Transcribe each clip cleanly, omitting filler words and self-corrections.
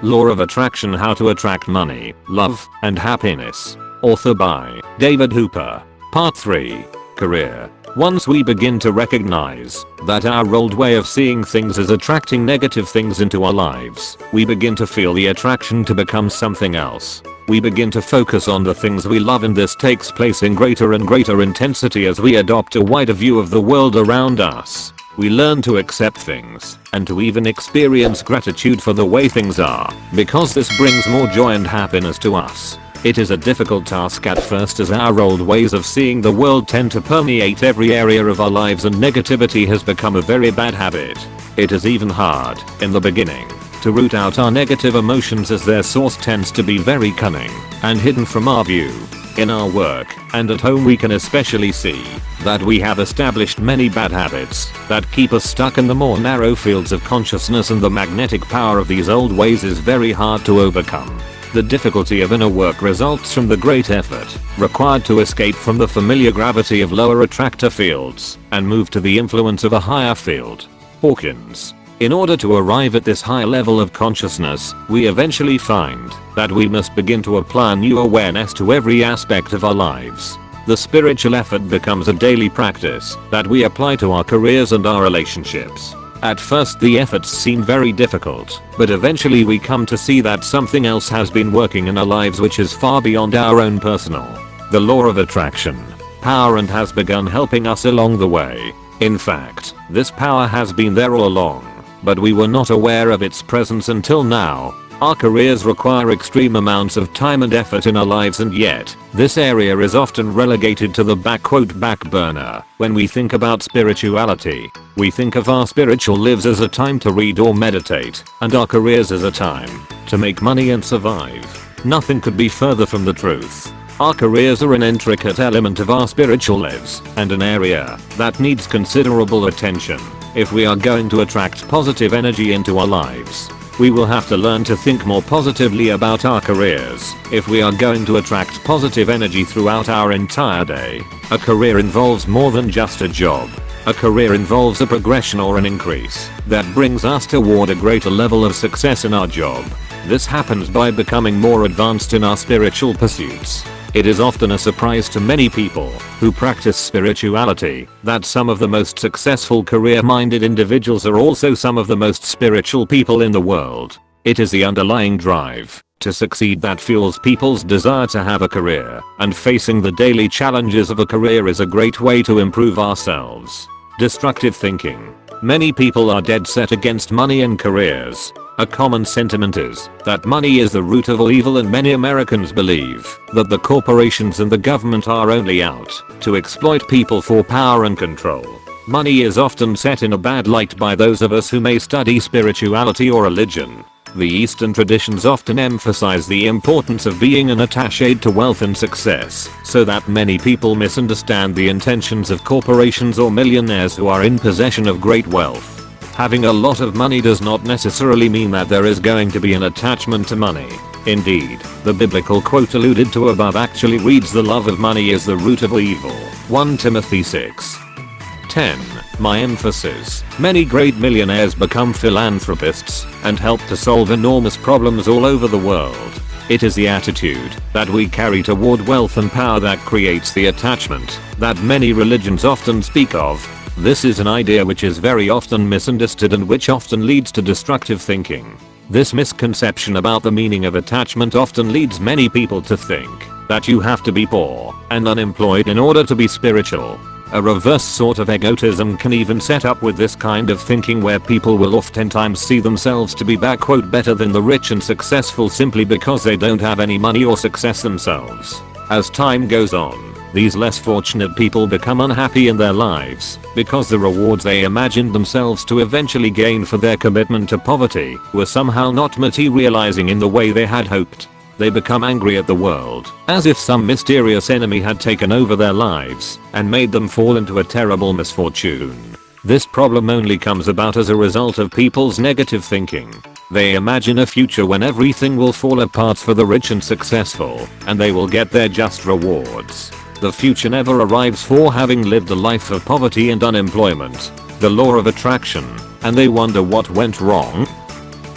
Law of Attraction: How to Attract Money, Love, and Happiness. Author by David Hooper. Part 3. Career. Once we begin to recognize that our old way of seeing things is attracting negative things into our lives, we begin to feel the attraction to become something else. We begin to focus on the things we love, and this takes place in greater and greater intensity as we adopt a wider view of the world around us. We learn to accept things and to even experience gratitude for the way things are, because this brings more joy and happiness to us. It is a difficult task at first, as our old ways of seeing the world tend to permeate every area of our lives, and negativity has become a very bad habit. It is even hard, in the beginning, to root out our negative emotions, as their source tends to be very cunning and hidden from our view. In our work and at home, we can especially see that we have established many bad habits that keep us stuck in the more narrow fields of consciousness, and the magnetic power of these old ways is very hard to overcome. The difficulty of inner work results from the great effort required to escape from the familiar gravity of lower attractor fields and move to the influence of a higher field. Hawkins. In order to arrive at this high level of consciousness, we eventually find that we must begin to apply new awareness to every aspect of our lives. The spiritual effort becomes a daily practice that we apply to our careers and our relationships. At first the efforts seem very difficult, but eventually we come to see that something else has been working in our lives which is far beyond our own personal. The law of attraction. Power, and has begun helping us along the way. In fact, this power has been there all along, but we were not aware of its presence until now. Our careers require extreme amounts of time and effort in our lives, and yet, this area is often relegated to the back burner. When we think about spirituality, we think of our spiritual lives as a time to read or meditate, and our careers as a time to make money and survive. Nothing could be further from the truth. Our careers are an intricate element of our spiritual lives, and an area that needs considerable attention. If we are going to attract positive energy into our lives, we will have to learn to think more positively about our careers. If we are going to attract positive energy throughout our entire day, a career involves more than just a job. A career involves a progression or an increase that brings us toward a greater level of success in our job. This happens by becoming more advanced in our spiritual pursuits. It is often a surprise to many people who practice spirituality that some of the most successful career-minded individuals are also some of the most spiritual people in the world. It is the underlying drive to succeed that fuels people's desire to have a career, and facing the daily challenges of a career is a great way to improve ourselves. Destructive thinking. Many people are dead set against money and careers. A common sentiment is that money is the root of all evil, and many Americans believe that the corporations and the government are only out to exploit people for power and control. Money is often set in a bad light by those of us who may study spirituality or religion. The Eastern traditions often emphasize the importance of being an attaché to wealth and success, so that many people misunderstand the intentions of corporations or millionaires who are in possession of great wealth. Having a lot of money does not necessarily mean that there is going to be an attachment to money. Indeed, the biblical quote alluded to above actually reads, "The love of money is the root of all evil." 1 Timothy 6:10. My emphasis. Many great millionaires become philanthropists and help to solve enormous problems all over the world. It is the attitude that we carry toward wealth and power that creates the attachment that many religions often speak of. This is an idea which is very often misunderstood and which often leads to destructive thinking. This misconception about the meaning of attachment often leads many people to think that you have to be poor and unemployed in order to be spiritual. A reverse sort of egotism can even set up with this kind of thinking, where people will oftentimes see themselves to be better than the rich and successful simply because they don't have any money or success themselves. As time goes on, these less fortunate people become unhappy in their lives because the rewards they imagined themselves to eventually gain for their commitment to poverty were somehow not materializing in the way they had hoped. They become angry at the world, as if some mysterious enemy had taken over their lives and made them fall into a terrible misfortune. This problem only comes about as a result of people's negative thinking. They imagine a future when everything will fall apart for the rich and successful, and they will get their just rewards. The future never arrives for having lived a life of poverty and unemployment. The law of attraction, and they wonder what went wrong.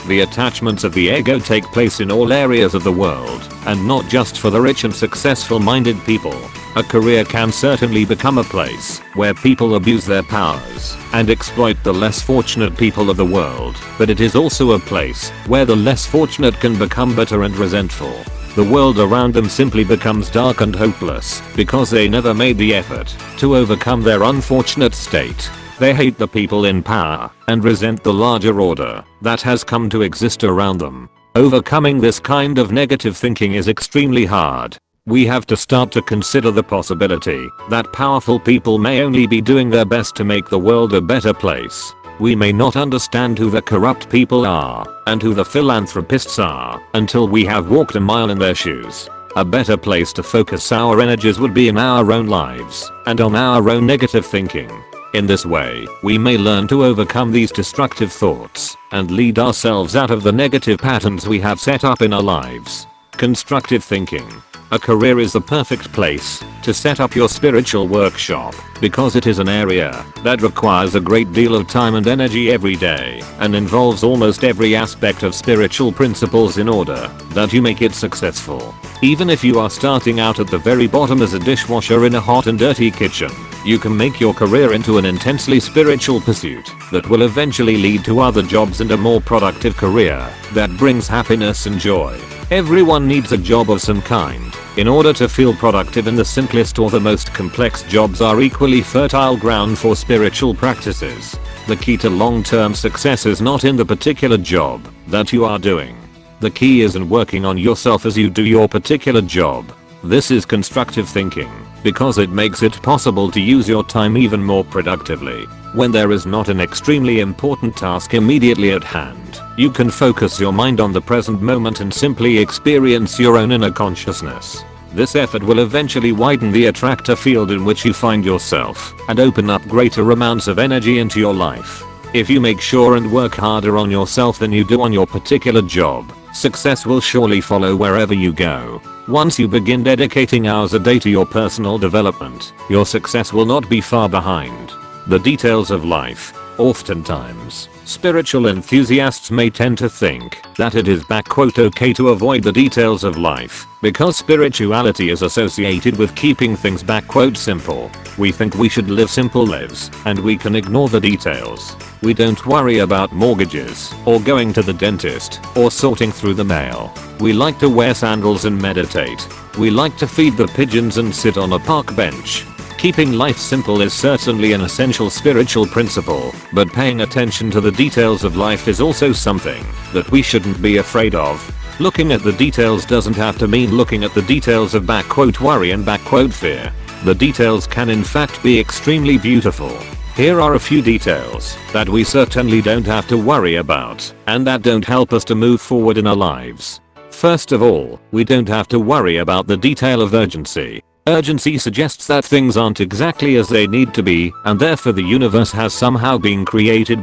The attachments of the ego take place in all areas of the world, and not just for the rich and successful minded people. A career can certainly become a place where people abuse their powers and exploit the less fortunate people of the world, but it is also a place where the less fortunate can become bitter and resentful. The world around them simply becomes dark and hopeless because they never made the effort to overcome their unfortunate state. They hate the people in power and resent the larger order that has come to exist around them. Overcoming this kind of negative thinking is extremely hard. We have to start to consider the possibility that powerful people may only be doing their best to make the world a better place. We may not understand who the corrupt people are and who the philanthropists are until we have walked a mile in their shoes. A better place to focus our energies would be in our own lives and on our own negative thinking. In this way, we may learn to overcome these destructive thoughts and lead ourselves out of the negative patterns we have set up in our lives. Constructive thinking. A career is the perfect place to set up your spiritual workshop because it is an area that requires a great deal of time and energy every day and involves almost every aspect of spiritual principles in order that you make it successful. Even if you are starting out at the very bottom as a dishwasher in a hot and dirty kitchen, you can make your career into an intensely spiritual pursuit that will eventually lead to other jobs and a more productive career that brings happiness and joy. Everyone needs a job of some kind in order to feel productive, and the simplest or the most complex jobs are equally fertile ground for spiritual practices. The key to long-term success is not in the particular job that you are doing. The key is in working on yourself as you do your particular job. This is constructive thinking because it makes it possible to use your time even more productively. When there is not an extremely important task immediately at hand, you can focus your mind on the present moment and simply experience your own inner consciousness. This effort will eventually widen the attractor field in which you find yourself and open up greater amounts of energy into your life. If you make sure and work harder on yourself than you do on your particular job, success will surely follow wherever you go. Once you begin dedicating hours a day to your personal development, your success will not be far behind. The details of life. Oftentimes, spiritual enthusiasts may tend to think that it is "okay" to avoid the details of life because spirituality is associated with keeping things "simple." We think we should live simple lives and we can ignore the details. We don't worry about mortgages or going to the dentist or sorting through the mail. We like to wear sandals and meditate. We like to feed the pigeons and sit on a park bench. Keeping life simple is certainly an essential spiritual principle, but paying attention to the details of life is also something that we shouldn't be afraid of. Looking at the details doesn't have to mean looking at the details of "worry" and "fear." The details can in fact be extremely beautiful. Here are a few details that we certainly don't have to worry about and that don't help us to move forward in our lives. First of all, we don't have to worry about the detail of urgency. Urgency suggests that things aren't exactly as they need to be and therefore the universe has somehow been created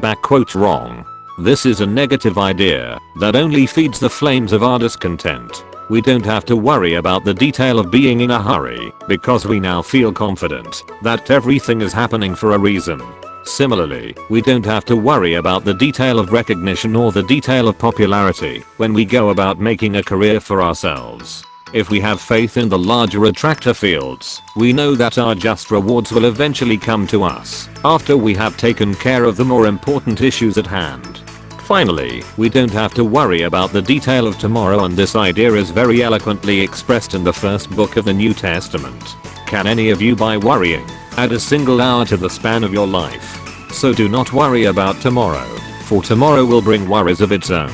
"wrong." This is a negative idea that only feeds the flames of our discontent. We don't have to worry about the detail of being in a hurry because we now feel confident that everything is happening for a reason. Similarly, we don't have to worry about the detail of recognition or the detail of popularity when we go about making a career for ourselves. If we have faith in the larger attractor fields, we know that our just rewards will eventually come to us after we have taken care of the more important issues at hand. Finally, we don't have to worry about the detail of tomorrow, and this idea is very eloquently expressed in the first book of the New Testament. Can any of you by worrying add a single hour to the span of your life? So do not worry about tomorrow, for tomorrow will bring worries of its own.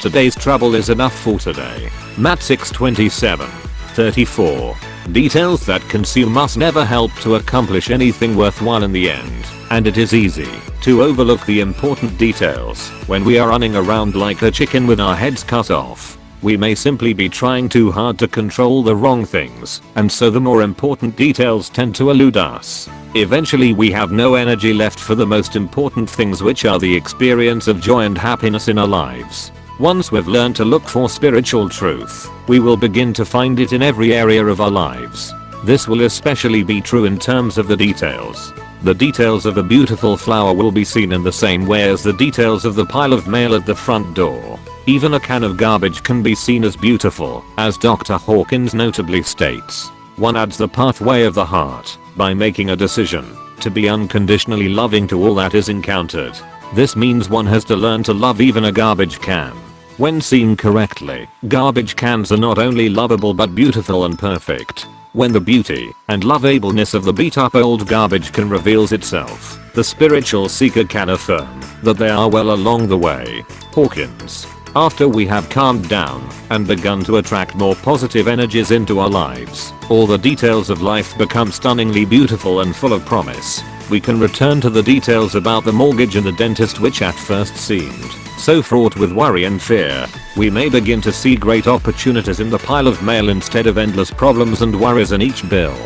Today's trouble is enough for today. Matt 6:27-34. Details that consume us never help to accomplish anything worthwhile in the end, and it is easy to overlook the important details when we are running around like a chicken with our heads cut off. We may simply be trying too hard to control the wrong things, and so the more important details tend to elude us. Eventually we have no energy left for the most important things, which are the experience of joy and happiness in our lives. Once we've learned to look for spiritual truth, we will begin to find it in every area of our lives. This will especially be true in terms of the details. The details of a beautiful flower will be seen in the same way as the details of the pile of mail at the front door. Even a can of garbage can be seen as beautiful, as Dr. Hawkins notably states. One adds the pathway of the heart by making a decision to be unconditionally loving to all that is encountered. This means one has to learn to love even a garbage can. When seen correctly, garbage cans are not only lovable but beautiful and perfect. When the beauty and lovableness of the beat up old garbage can reveals itself, the spiritual seeker can affirm that they are well along the way. Hawkins. After we have calmed down and begun to attract more positive energies into our lives, all the details of life become stunningly beautiful and full of promise. We can return to the details about the mortgage and the dentist, which at first seemed so fraught with worry and fear. We may begin to see great opportunities in the pile of mail instead of endless problems and worries in each bill.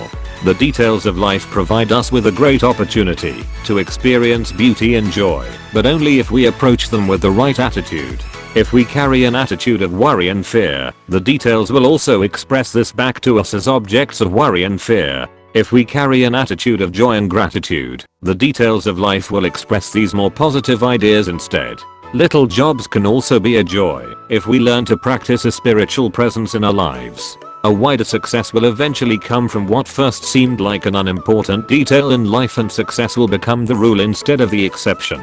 The details of life provide us with a great opportunity to experience beauty and joy, but only if we approach them with the right attitude. If we carry an attitude of worry and fear, the details will also express this back to us as objects of worry and fear. If we carry an attitude of joy and gratitude, the details of life will express these more positive ideas instead. Little jobs can also be a joy if we learn to practice a spiritual presence in our lives. A wider success will eventually come from what first seemed like an unimportant detail in life, and success will become the rule instead of the exception.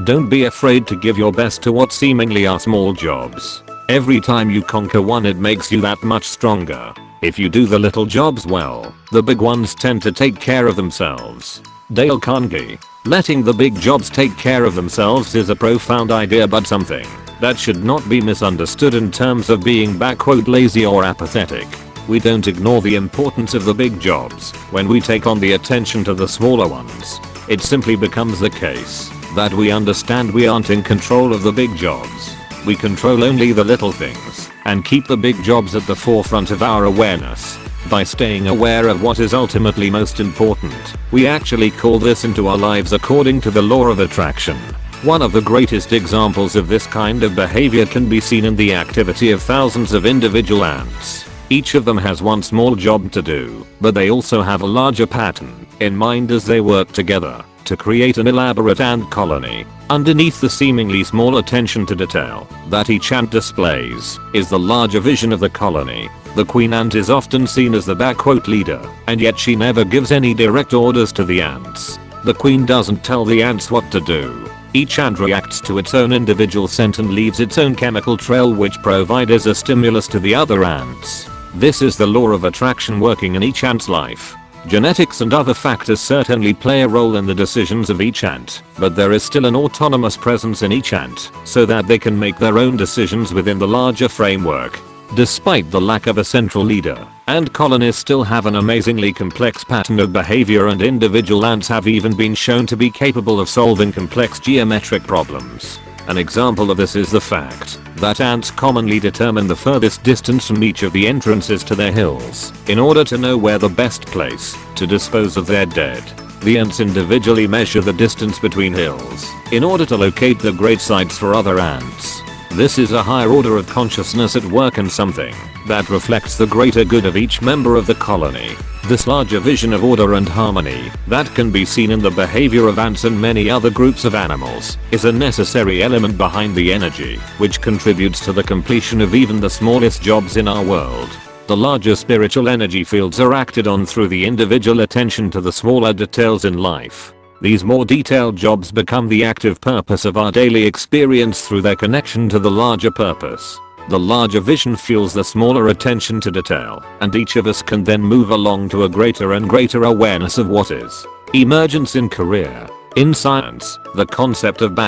Don't be afraid to give your best to what seemingly are small jobs. Every time you conquer one, it makes you that much stronger. If you do the little jobs well, the big ones tend to take care of themselves. Dale Carnegie. Letting the big jobs take care of themselves is a profound idea, but something that should not be misunderstood in terms of being lazy or apathetic. We don't ignore the importance of the big jobs when we take on the attention to the smaller ones. It simply becomes the case that we understand we aren't in control of the big jobs. We control only the little things and keep the big jobs at the forefront of our awareness. By staying aware of what is ultimately most important, we actually call this into our lives according to the law of attraction. One of the greatest examples of this kind of behavior can be seen in the activity of thousands of individual ants. Each of them has one small job to do, but they also have a larger pattern in mind as they work together to create an elaborate ant colony. Underneath the seemingly small attention to detail that each ant displays is the larger vision of the colony. The queen ant is often seen as the leader, and yet she never gives any direct orders to the ants. The queen doesn't tell the ants what to do. Each ant reacts to its own individual scent and leaves its own chemical trail, which provides a stimulus to the other ants. This is the law of attraction working in each ant's life. Genetics and other factors certainly play a role in the decisions of each ant, but there is still an autonomous presence in each ant, so that they can make their own decisions within the larger framework. Despite the lack of a central leader, ant colonies still have an amazingly complex pattern of behavior, and individual ants have even been shown to be capable of solving complex geometric problems. An example of this is the fact that ants commonly determine the furthest distance from each of the entrances to their hills in order to know where the best place to dispose of their dead. The ants individually measure the distance between hills in order to locate the grave sites for other ants. This is a higher order of consciousness at work and something that reflects the greater good of each member of the colony. This larger vision of order and harmony that can be seen in the behavior of ants and many other groups of animals is a necessary element behind the energy which contributes to the completion of even the smallest jobs in our world. The larger spiritual energy fields are acted on through the individual attention to the smaller details in life. These more detailed jobs become the active purpose of our daily experience through their connection to the larger purpose. The larger vision fuels the smaller attention to detail, and each of us can then move along to a greater and greater awareness of what is emergence in career. In science, the concept of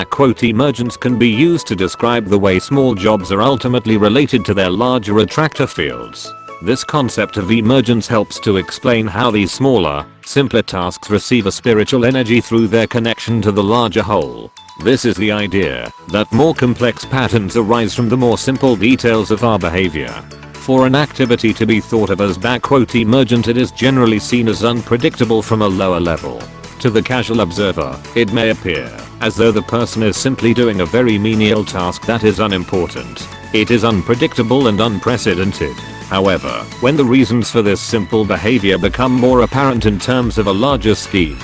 emergence can be used to describe the way small jobs are ultimately related to their larger attractor fields. This concept of emergence helps to explain how these smaller, simpler tasks receive a spiritual energy through their connection to the larger whole. This is the idea that more complex patterns arise from the more simple details of our behavior. For an activity to be thought of as emergent, it is generally seen as unpredictable from a lower level. To the casual observer, it may appear as though the person is simply doing a very menial task that is unimportant. It is unpredictable and unprecedented. However, when the reasons for this simple behavior become more apparent in terms of a larger scheme,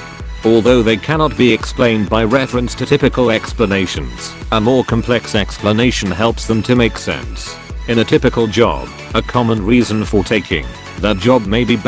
Although they cannot be explained by reference to typical explanations, a more complex explanation helps them to make sense. In a typical job, a common reason for taking that job may be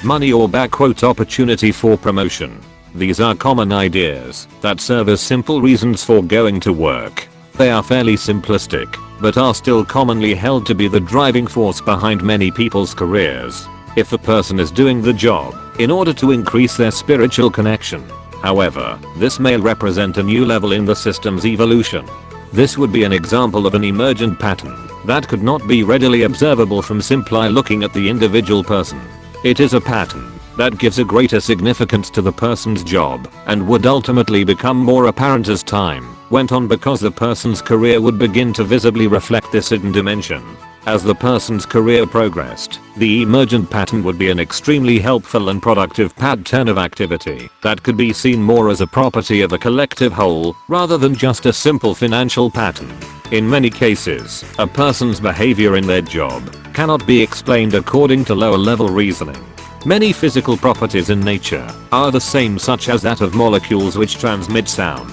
"money" or "opportunity for promotion." These are common ideas that serve as simple reasons for going to work. They are fairly simplistic, but are still commonly held to be the driving force behind many people's careers. If a person is doing the job in order to increase their spiritual connection, however, this may represent a new level in the system's evolution. This would be an example of an emergent pattern that could not be readily observable from simply looking at the individual person. It is a pattern that gives a greater significance to the person's job and would ultimately become more apparent as time went on because the person's career would begin to visibly reflect this hidden dimension. As the person's career progressed, the emergent pattern would be an extremely helpful and productive pattern of activity that could be seen more as a property of a collective whole rather than just a simple financial pattern. In many cases, a person's behavior in their job cannot be explained according to lower level reasoning. Many physical properties in nature are the same, such as that of molecules which transmit sound.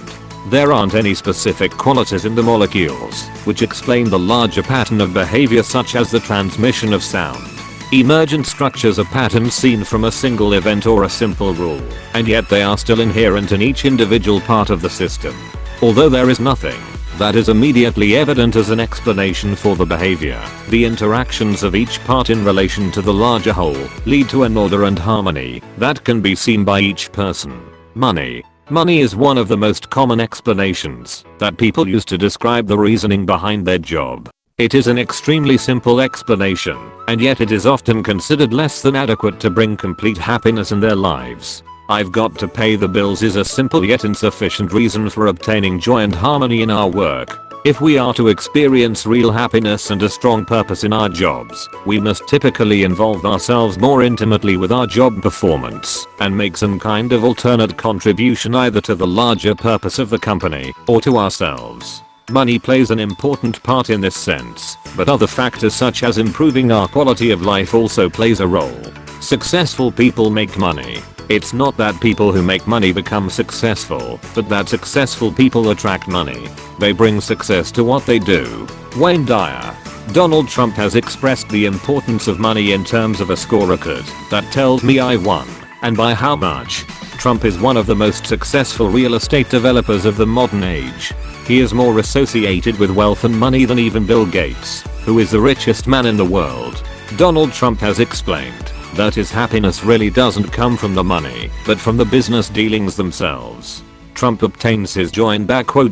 There aren't any specific qualities in the molecules which explain the larger pattern of behavior, such as the transmission of sound. Emergent structures are patterns seen from a single event or a simple rule, and yet they are still inherent in each individual part of the system. Although there is nothing that is immediately evident as an explanation for the behavior, the interactions of each part in relation to the larger whole lead to an order and harmony that can be seen by each person. Money. Money is one of the most common explanations that people use to describe the reasoning behind their job. It is an extremely simple explanation, and yet it is often considered less than adequate to bring complete happiness in their lives. "I've got to pay the bills" is a simple yet insufficient reason for obtaining joy and harmony in our work. If we are to experience real happiness and a strong purpose in our jobs, we must typically involve ourselves more intimately with our job performance and make some kind of alternate contribution either to the larger purpose of the company or to ourselves. Money plays an important part in this sense, but other factors such as improving our quality of life also plays a role. Successful people make money. It's not that people who make money become successful, but that successful people attract money. They bring success to what they do. Wayne Dyer. Donald Trump has expressed the importance of money in terms of a scorecard that tells me I won, and by how much. Trump is one of the most successful real estate developers of the modern age. He is more associated with wealth and money than even Bill Gates, who is the richest man in the world. Donald Trump has explained that his happiness really doesn't come from the money, but from the business dealings themselves. Trump obtains his joy in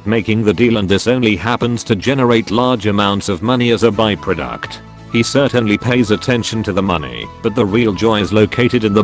"making the deal", and this only happens to generate large amounts of money as a byproduct. He certainly pays attention to the money, but the real joy is located in the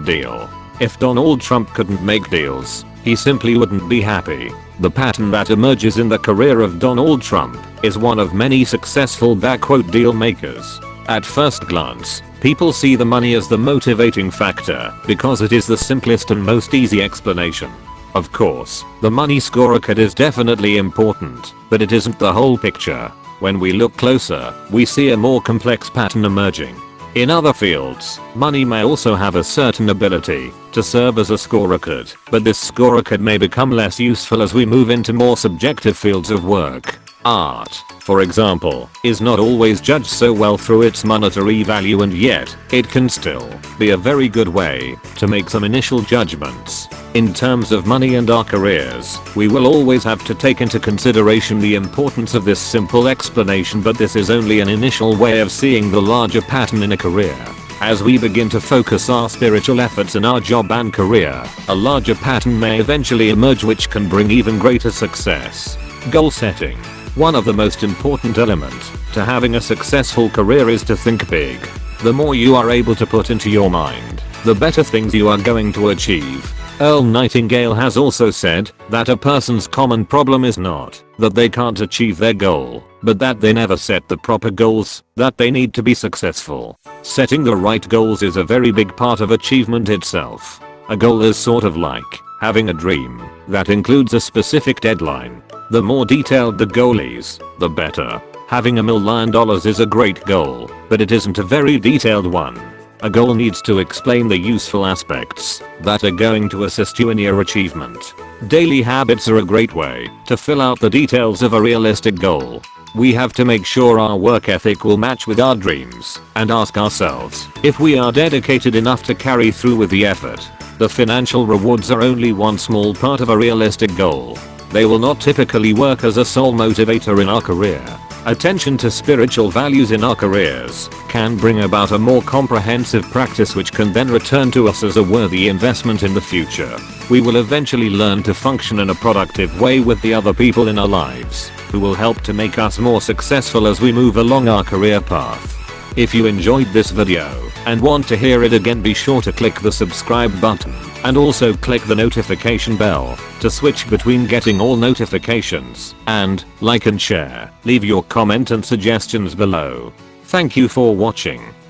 "deal". If Donald Trump couldn't make deals, he simply wouldn't be happy. The pattern that emerges in the career of Donald Trump is one of many successful "deal makers". At first glance, people see the money as the motivating factor because it is the simplest and most easy explanation. Of course, the money scorecard is definitely important, but it isn't the whole picture. When we look closer, we see a more complex pattern emerging. In other fields, money may also have a certain ability to serve as a scorecard, but this scorecard may become less useful as we move into more subjective fields of work. Art, for example, is not always judged so well through its monetary value, and yet, it can still be a very good way to make some initial judgments. In terms of money and our careers, we will always have to take into consideration the importance of this simple explanation, but this is only an initial way of seeing the larger pattern in a career. As we begin to focus our spiritual efforts in our job and career, a larger pattern may eventually emerge which can bring even greater success. Goal setting. One of the most important elements to having a successful career is to think big. The more you are able to put into your mind, the better things you are going to achieve. Earl Nightingale has also said that a person's common problem is not that they can't achieve their goal, but that they never set the proper goals that they need to be successful. Setting the right goals is a very big part of achievement itself. A goal is sort of like having a dream that includes a specific deadline. The more detailed the goal is, the better. Having $1 million is a great goal, but it isn't a very detailed one. A goal needs to explain the useful aspects that are going to assist you in your achievement. Daily habits are a great way to fill out the details of a realistic goal. We have to make sure our work ethic will match with our dreams and ask ourselves if we are dedicated enough to carry through with the effort. The financial rewards are only one small part of a realistic goal. They will not typically work as a sole motivator in our career. Attention to spiritual values in our careers can bring about a more comprehensive practice which can then return to us as a worthy investment in the future. We will eventually learn to function in a productive way with the other people in our lives who will help to make us more successful as we move along our career path. If you enjoyed this video and want to hear it again, be sure to click the subscribe button and also click the notification bell to switch between getting all notifications, and like and share. Leave your comment and suggestions below. Thank you for watching.